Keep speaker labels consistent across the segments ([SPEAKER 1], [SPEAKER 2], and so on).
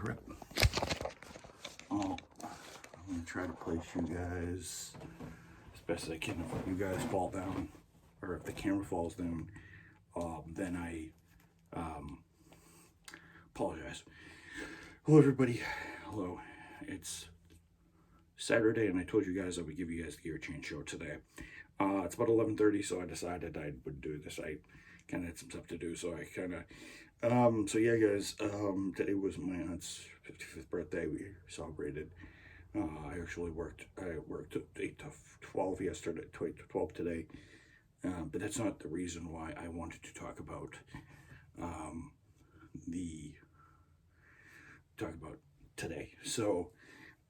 [SPEAKER 1] trip. I'm gonna try to place you guys as best as I can. If you guys fall down, or if the camera falls down, then I apologize. Hello, everybody. Hello. It's Saturday, and I told you guys I would give you guys the gear change show today. It's about 11:30, so I decided I would do this. I kind of had some stuff to do, so I kind of so yeah, guys, today was my aunt's 55th birthday. We celebrated. I actually worked 8 to 12 yesterday, 8 to 12 today. But that's not the reason why I wanted to talk about today. So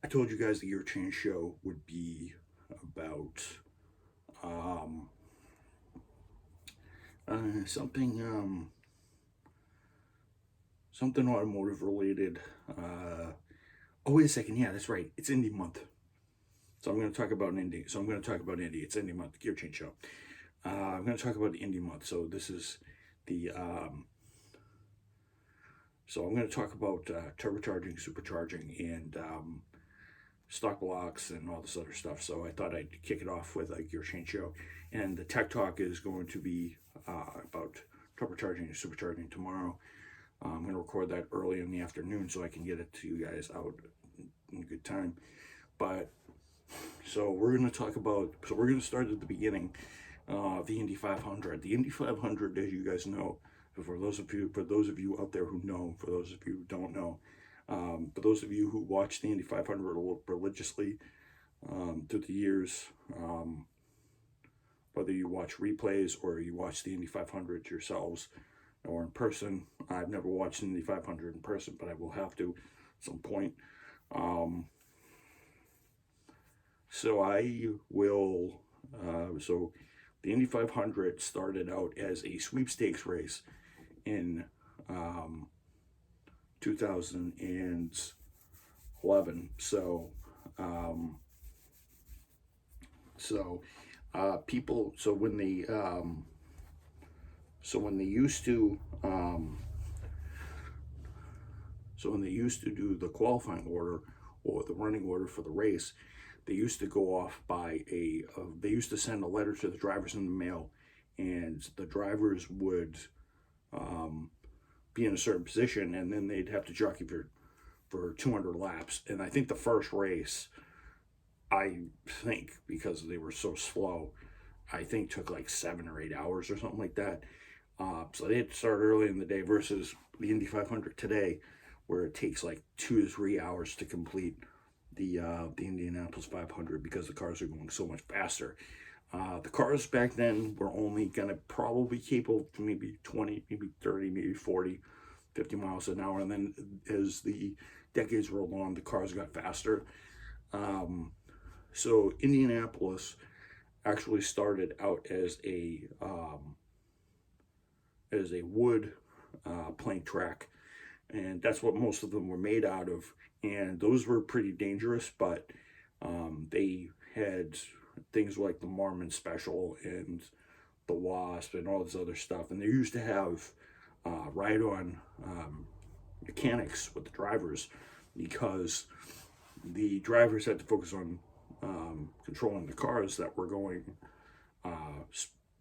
[SPEAKER 1] I told you guys the year change show would be about something automotive related. Oh, wait a second. Yeah, that's right. It's Indy month. So I'm going to talk about Indy. It's Indy month, gear change show. I'm going to talk about the Indy month. So this is the, so I'm going to talk about turbocharging, supercharging, and stock blocks and all this other stuff. So I thought I'd kick it off with a gear change show. And the tech talk is going to be about turbocharging and supercharging tomorrow. I'm going to record that early in the afternoon so I can get it to you guys out in a good time. But so we're going to talk about, so we're going to start at the beginning. The Indy 500. The Indy 500, as you guys know, for those of you out there who know, for those of you who don't know, for those of you who watch the Indy 500 religiously through the years, whether you watch replays or you watch the Indy 500 yourselves or in person. I've never watched Indy 500 in person, but I will have to at some point. So I will, so the Indy 500 started out as a sweepstakes race in 2011. So people, so when they used to do the qualifying order or the running order for the race, they used to go off by they used to send a letter to the drivers in the mail, and the drivers would be in a certain position, and then they'd have to jockey for 200 laps. And I think the first race, because they were so slow, I think took like 7 or 8 hours or something like that. So they had to start early in the day versus the Indy 500 today, where it takes like 2 to 3 hours to complete the Indianapolis 500 because the cars are going so much faster. The cars back then were only going to probably capable to maybe 20, maybe 30, maybe 40, 50 miles an hour. And then as the decades rolled on, the cars got faster. So Indianapolis actually started out as a wood plank track, and that's what most of them were made out of. And those were pretty dangerous, but they had things like the Marmon Special and the Wasp and all this other stuff. And they used to have ride-on mechanics with the drivers, because the drivers had to focus on controlling the cars that were going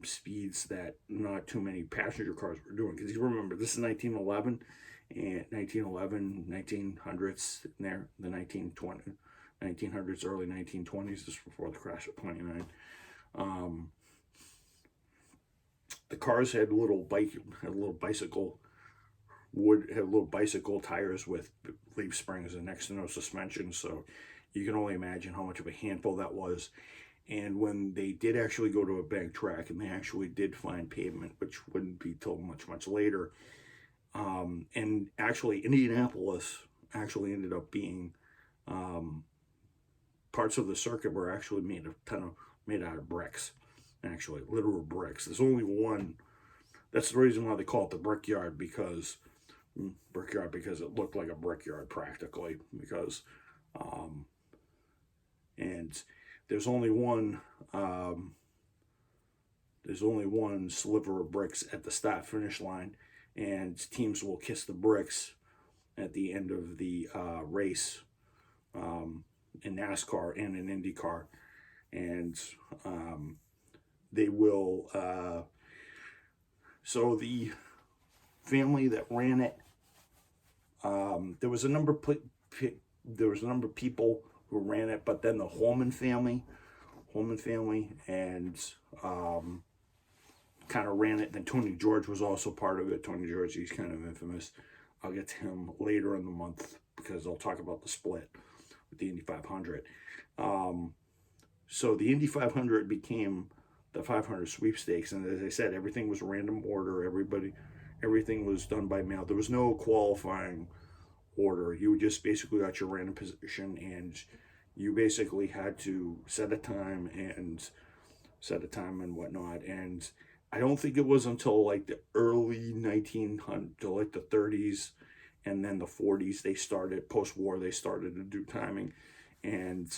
[SPEAKER 1] speeds that not too many passenger cars were doing. Because you remember, this is 1911, and 1900s, in there, the 1900s, early 1920s, just before the crash of 29. The cars had little bicycle tires with leaf springs and next to no suspension, so you can only imagine how much of a handful that was. And when they did actually go to a bank track and they actually did find pavement, which wouldn't be till much later, and actually Indianapolis actually ended up being parts of the circuit were actually made out of bricks, actually literal bricks. There's only one. That's the reason why they call it the brickyard, because it looked like a brickyard practically, because and there's only one sliver of bricks at the start finish line, and teams will kiss the bricks at the end of the race in NASCAR and in IndyCar. And they will, so the family that ran it, there was a number of people who ran it, but then the Holman family, and kind of ran it. Then Tony George was also part of it. Tony George, he's kind of infamous. I'll get to him later in the month because I'll talk about the split with the Indy 500. So the Indy 500 became the 500 sweepstakes, and as I said, everything was random order. Everything was done by mail. There was no qualifying order. You just basically got your random position, and you basically had to set a time and whatnot. And I don't think it was until like the early 1900s, to like the 30s, and then the 40s, they started, post-war, they started to do timing. And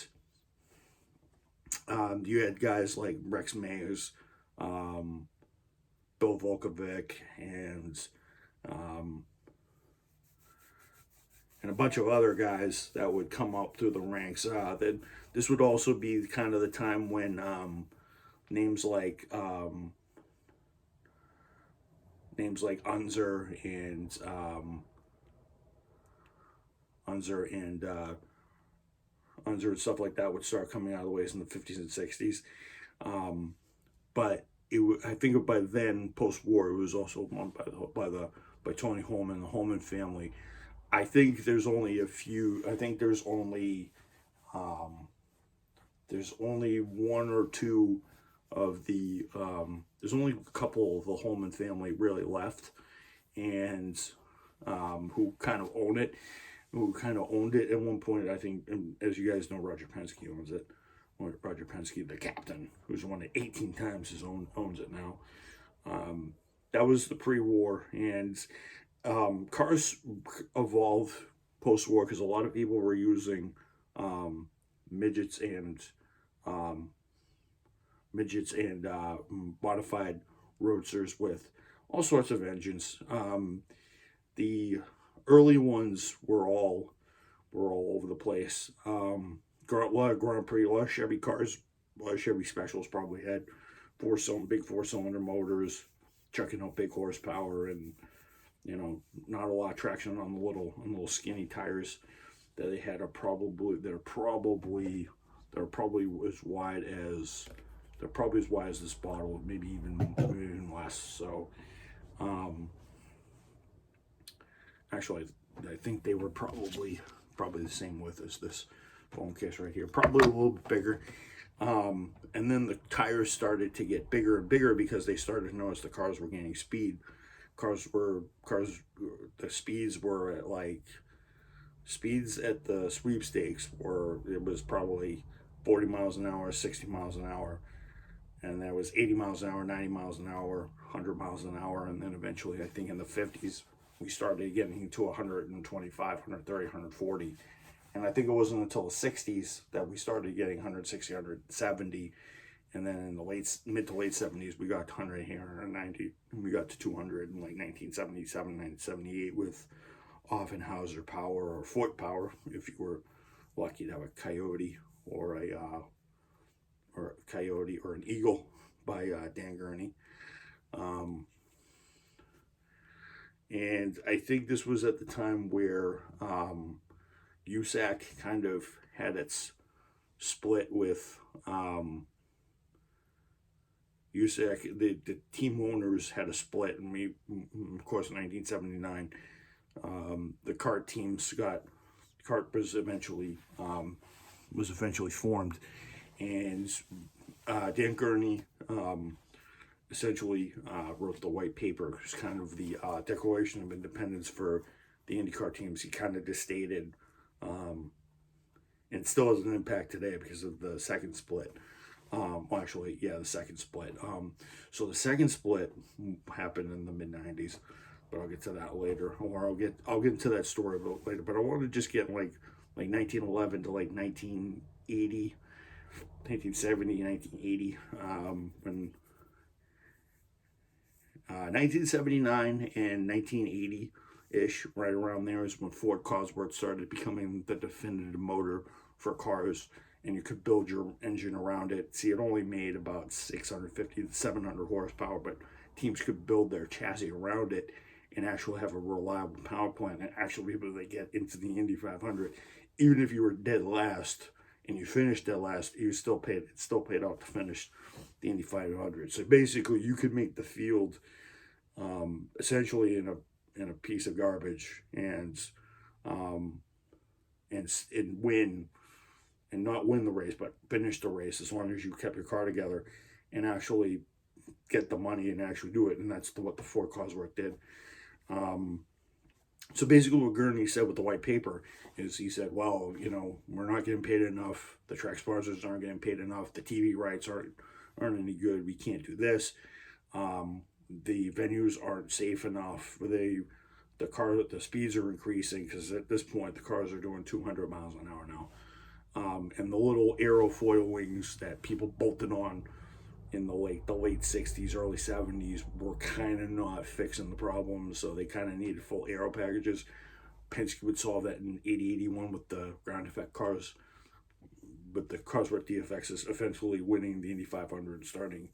[SPEAKER 1] you had guys like Rex Mayers, Bill Volkovic, and a bunch of other guys that would come up through the ranks. Then this would also be kind of the time when names like Unser and stuff like that would start coming out of the ways in the 50s and 60s. But I think by then, post-war, it was also won by Tony Holman, the Holman family. I think there's only a few. I think there's only one or two of the. There's only a couple of the Holman family really left, and who kind of owned it at one point. I think, and as you guys know, Roger Penske owns it. Roger Penske, the captain, who's won it 18 times, owns it now. That was the pre-war, and cars evolved post-war because a lot of people were using midgets and modified roadsters with all sorts of engines. The early ones were all over the place. A lot of Grand Prix, a lot of Chevy cars, a lot of Chevy Specials probably had big four-cylinder motors, chucking out big horsepower, and not a lot of traction on the little skinny tires that they had. They're probably as wide as this bottle, maybe even less. So, actually, I think they were probably the same width as this phone case right here, probably a little bit bigger. And then the tires started to get bigger and bigger because they started to notice the cars were gaining speed. The speeds at the sweepstakes it was probably 40 miles an hour, 60 miles an hour, and that was 80 miles an hour, 90 miles an hour, 100 miles an hour, and then eventually, I think in the 50s, we started getting to 125, 130, 140. And I think it wasn't until the 60s that we started getting 160, 170. And then in the mid to late 70s, we got to 100, 190. And we got to 200 in like 1977, 1978 with Offenhauser power or Ford power, if you were lucky to have a Coyote or an Eagle by Dan Gurney. And I think this was at the time where USAC kind of had its split with USAC. The team owners had a split, and of course, in 1979, the kart teams was eventually formed, and Dan Gurney essentially wrote the white paper. It's kind of the Declaration of Independence for the IndyCar teams. He kind of just stated, and still has an impact today because of the second split. The second split. So the second split happened in the mid 90s, but I'll get to that later, or I'll get into that story a bit later. But I want to just get like 1911 to like 1980, 1970, 1980, when 1979 and 1980 ish, right around there is when Ford Cosworth started becoming the definitive motor for cars, and you could build your engine around it. See, it only made about 650 to 700 horsepower, but teams could build their chassis around it and actually have a reliable power plant and actually be able to get into the Indy 500. Even if you were dead last and you finished dead last, it still paid out to finish the Indy 500. So basically, you could make the field essentially in a piece of garbage and win, and not win the race, but finish the race as long as you kept your car together and actually get the money and actually do it. And that's what the Ford Cosworth did. So basically what Gurney said with the white paper is he said, well, you know, we're not getting paid enough. The track sponsors aren't getting paid enough. The TV rights aren't any good. We can't do this. The venues aren't safe enough. The speeds are increasing because at this point the cars are doing 200 miles an hour now. And the little aerofoil wings that people bolted on in the late 60s, early 70s were kind of not fixing the problem, so they kind of needed full aero packages. Penske would solve that in 80-81 with the ground effect cars, but the Cosworth DFX is eventually winning the Indy 500 and starting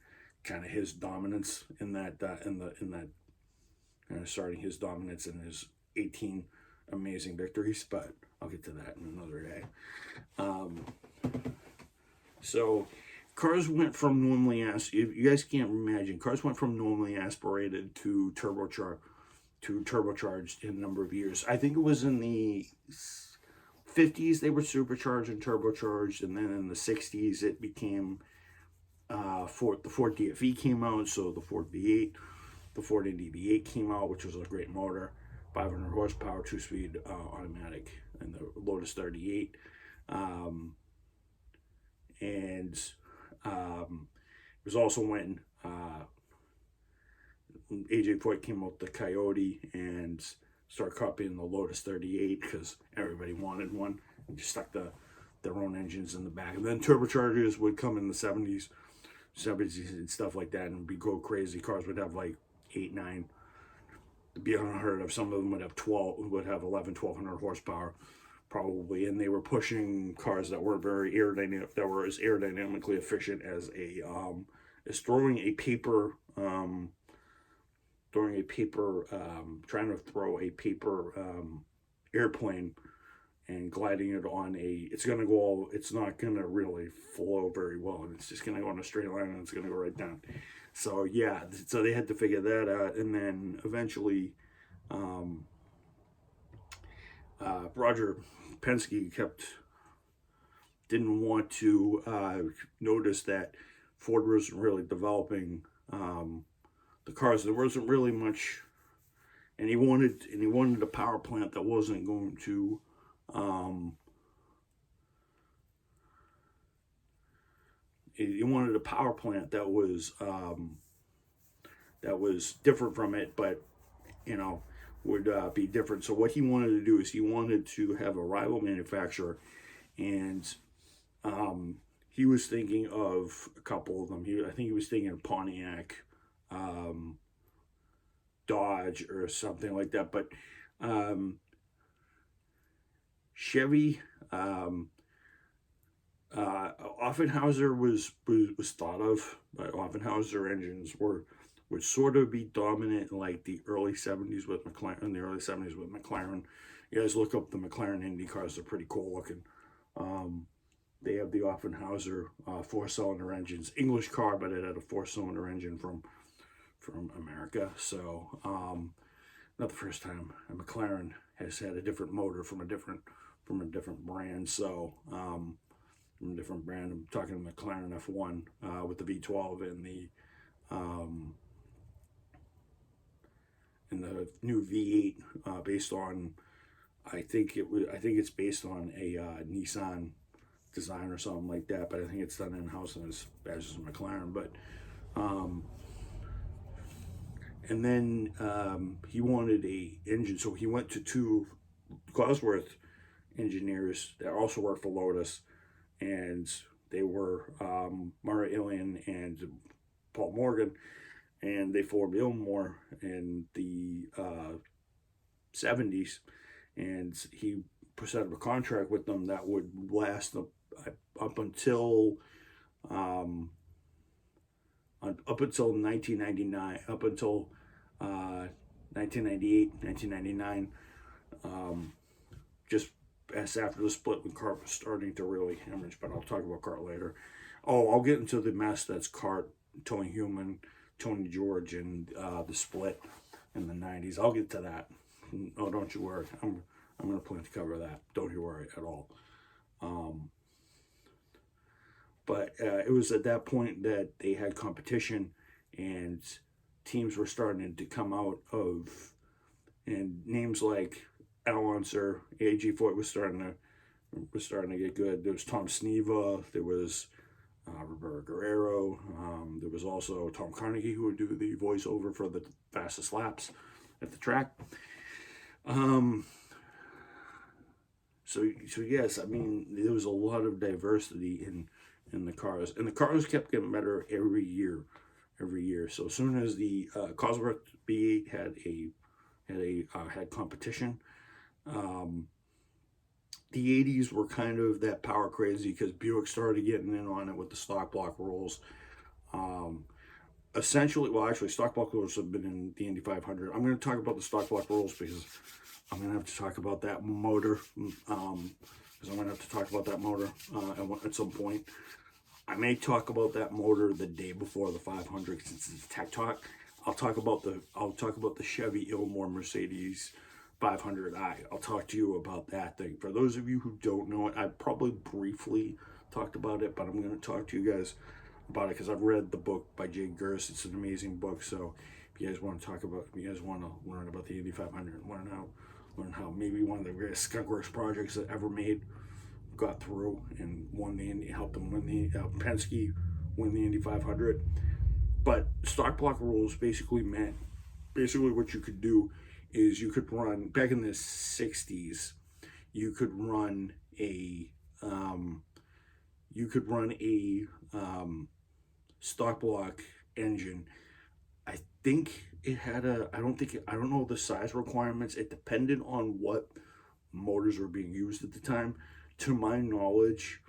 [SPEAKER 1] kind of his dominance in that starting his dominance in his 18 amazing victories, but I'll get to that in another day. So cars went from normally you guys can't imagine, cars went from normally aspirated to turbocharged in a number of years. I think it was in the 50s they were supercharged and turbocharged, and then in the 60s it became the Ford DFE came out, so the Ford V8, the Ford Indy V8 came out, which was a great motor, 500 horsepower, 2-speed automatic, and the Lotus 38. It was also when AJ Foyt came out with the Coyote and started copying the Lotus 38 because everybody wanted one and just stuck their own engines in the back. And then turbochargers would come in the 70s and stuff like that, and be go crazy. Cars would have like 8, 9, to be unheard of. Some of them would have 1,200 horsepower probably, and they were pushing cars that were very aerodynamic, that were as aerodynamically efficient as trying to throw a paper airplane and gliding it on it's not going to really flow very well, and it's just going to go in a straight line and it's going to go right down. So yeah, so they had to figure that out, and then eventually Roger Penske didn't want to notice that Ford wasn't really developing the cars. There wasn't really much, and he wanted a power plant that wasn't going to he wanted a power plant that was different from it, but you know, would be different. So what he wanted to do is he wanted to have a rival manufacturer, and he was thinking of a couple of them. I think he was thinking of Pontiac, Dodge, or something like that. But Chevy, Offenhauser was thought of, but Offenhauser engines would sort of be dominant in like the early 70s with McLaren. You guys look up the McLaren Indy cars; they're pretty cool looking. They have the Offenhauser 4-cylinder engines, English car, but it had a 4-cylinder engine from America. So not the first time a McLaren has had a different motor from a different brand. So from a different brand, I'm talking McLaren F1 with the V12 and the new V8 based on, I think it's based on a Nissan design or something like that, but I think it's done in-house and it's as a McLaren. But and then he wanted a engine, so he went to two Cosworth engineers that also worked for Lotus, and they were Murray Ilian and Paul Morgan, and they formed Ilmore in the '70s, and he set up a contract with them that would last up until um, up until 1999, up until 1998, 1999, just as after the split when CART was starting to really hemorrhage, but I'll talk about CART later. Oh, I'll get into the mess that's CART, Tony Human, Tony George, and the split in the 90s. I'll get to that. Oh, don't you worry. I'm going to plan to cover that. Don't you worry at all. But it was at that point that they had competition, and teams were starting to come out of, and names like Al Unser, A.G. Foyt was starting to get good. There was Tom Sneva. There was Roberto Guerrero. There was also Tom Carnegie, who would do the voiceover for the fastest laps at the track. So yes, I mean, there was a lot of diversity in the cars, and the cars kept getting better every year. So as soon as the Cosworth B8 had competition, the 80s were kind of that power crazy because Buick started getting in on it with the stock block rules. Essentially, well, actually, stock block rules have been in the Indy 500. I'm going to talk about the stock block rules because I'm going to have to talk about that motor. Because I'm going to have to talk about that motor at some point. I may talk about that motor the day before the 500 since it's Tech Talk. I'll talk about the Chevy Ilmore Mercedes 500i. I'll talk to you about that thing. For those of you who don't know it, I probably briefly talked about it, but I'm going to talk to you guys about it because I've read the book by Jay Gerst. It's an amazing book. So if you guys want to learn about the Indy 500 and learn how maybe one of the greatest skunkworks projects that ever made got through and won the Indy, helped them win the Penske win the Indy 500. But stock block rules basically what you could do is you could run, back in the 60s, you could run a stock block engine. I think it had I don't know the size requirements. It depended on what motors were being used at the time. To my knowledge,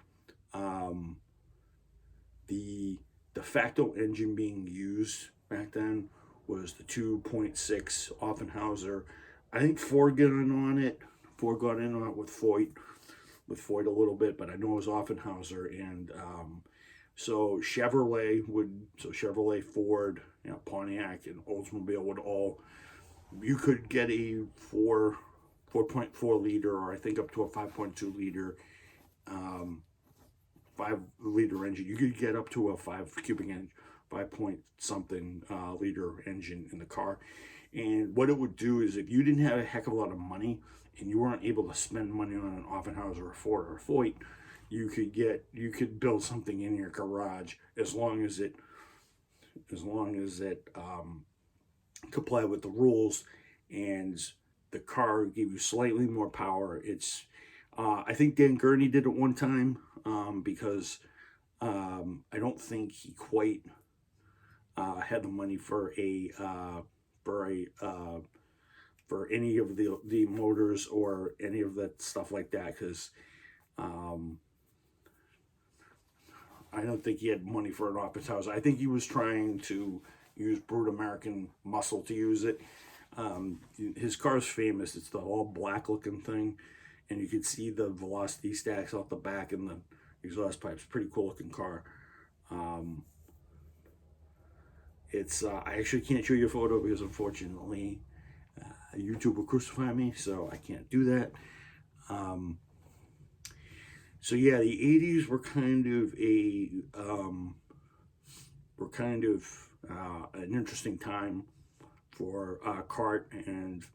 [SPEAKER 1] the de facto engine being used back then was the 2.6 Offenhauser. I think Ford got in on it. Ford got in on it with Foyt a little bit, but I know it was Offenhauser. And so Chevrolet, Ford, Pontiac, and Oldsmobile would all, you could get a 4.4 liter, or I think up to a 5.2 liter, 5 liter engine. You could get up to a 5 point something liter engine in the car. And what it would do is, if you didn't have a heck of a lot of money and you weren't able to spend money on an Offenhauser or a Ford or a Foyt, you could build something in your garage as long as it complied with the rules and the car gave you slightly more power. It's I think Dan Gurney did it one time because I don't think he quite had the money for any of the motors or any of that stuff like that, because I don't think he had money for an Offenhauser. I think he was trying to use brute American muscle to use it. His car's famous. It's the all black looking thing, and you can see the velocity stacks off the back and the exhaust pipes. Pretty cool looking car. It's I actually can't show you a photo because unfortunately YouTube will crucify me, so I can't do that. So yeah, the 80s were kind of an interesting time for kart, and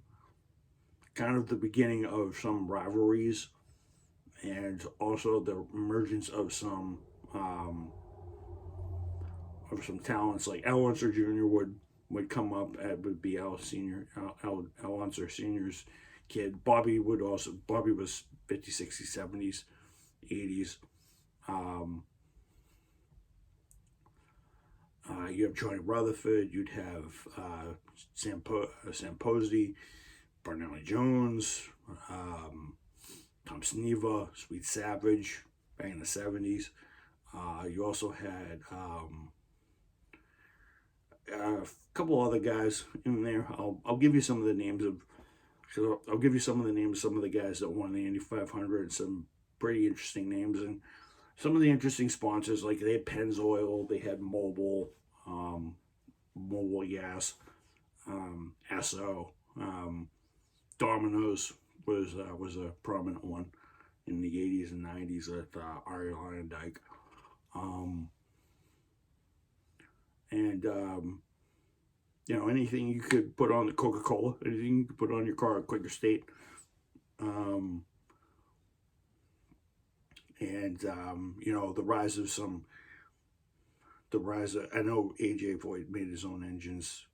[SPEAKER 1] kind of the beginning of some rivalries, and also the emergence of some talents. Like Al Unser Jr. would come up, would be Al Unser Sr.'s kid. Bobby was 50s, 60s, 70s, 80s. You have Johnny Rutherford, you'd have Sam Posey, Barnelli Jones, Tom Sneva, Sweet Savage, back in the 70s. You also had a couple other guys in there. I'll give you some of the names of. I'll give you some of the names of some of the guys that won the Indy 500. Some pretty interesting names, and some of the interesting sponsors, like they had Pennzoil, they had Mobil, Mobil Gas, Esso, Domino's was a prominent one in the 80s and 90s with Ari Dyke. You know, anything you could put on the Coca-Cola, anything you could put on your car, Quaker State. You know, the rise of I know AJ Voigt made his own engines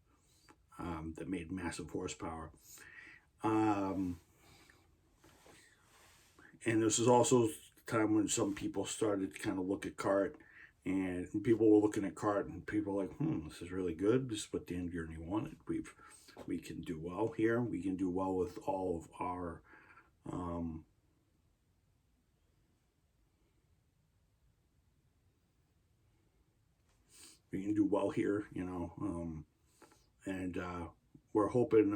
[SPEAKER 1] that made massive horsepower. And this is also the time when some people started to kind of look at kart, and people were looking at kart, and people were like, this is really good. This is what Dan Gurney wanted. We can do well here. We can do well with all of our we can do well here, you know, and we're hoping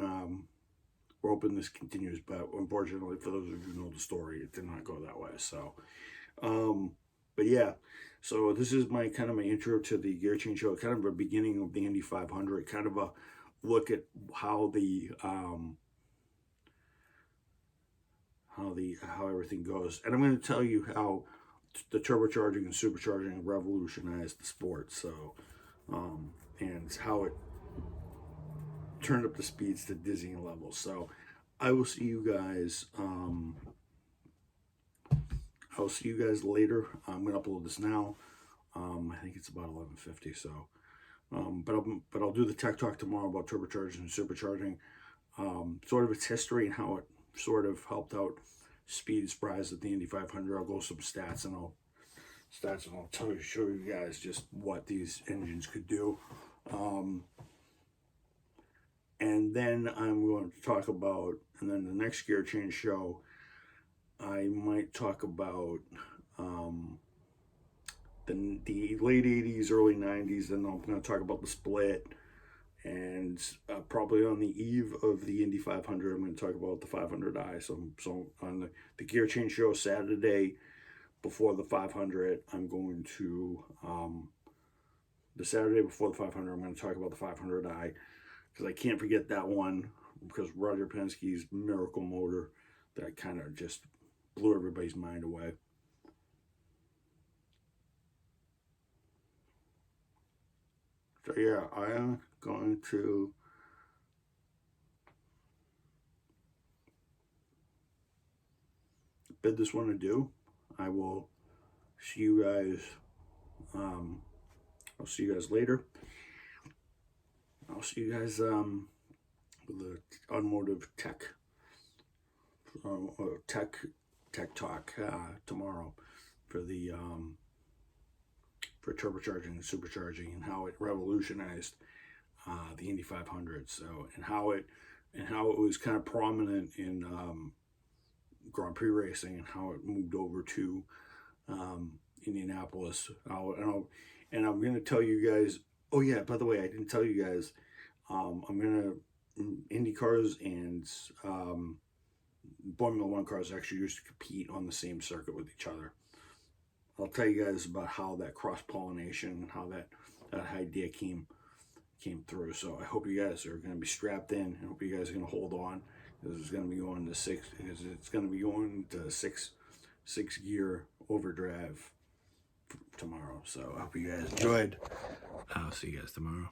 [SPEAKER 1] this continues, but unfortunately, for those of you who know the story, it did not go that way. So, but yeah, so this is my intro to the Gear Change Show, kind of a beginning of the Indy 500, kind of a look at how everything goes, and I'm going to tell you how the turbocharging and supercharging revolutionized the sport. So, and how it turned up the speeds to dizzying levels. So, I will see you guys. I'll see you guys later. I'm gonna upload this now. I think it's about 11:50. So, but I'll do the tech talk tomorrow about turbocharging and supercharging, sort of its history and how it sort of helped out Speed's rise at the Indy 500. I'll go some stats and I'll show you guys just what these engines could do. And then I'm going to talk about, and then the next Gear Change show, I might talk about the late 80s, early 90s, and I'm going to talk about the split. And probably on the eve of the Indy 500, I'm going to talk about the 500i. So on the Gear Change show Saturday before the 500, I'm going to, the Saturday before the 500, I'm going to talk about the 500i, because I can't forget that one, because Roger Penske's miracle motor that kind of just blew everybody's mind away. So yeah, I am going to bid this one adieu. I will see you guys. I'll see you guys later. I'll see you guys with the automotive tech talk tomorrow for the for turbocharging and supercharging, and how it revolutionized the Indy 500. So, and how it was kind of prominent in Grand Prix racing, and how it moved over to Indianapolis. And I'm going to tell you guys. Oh yeah, by the way, I didn't tell you guys. Indy cars and Formula One cars actually used to compete on the same circuit with each other. I'll tell you guys about how that cross-pollination and how that idea came through. So I hope you guys are going to be strapped in. I hope you guys are going to hold on. It's going to be going to six gear overdrive tomorrow. So I hope you guys enjoyed. I'll see you guys tomorrow.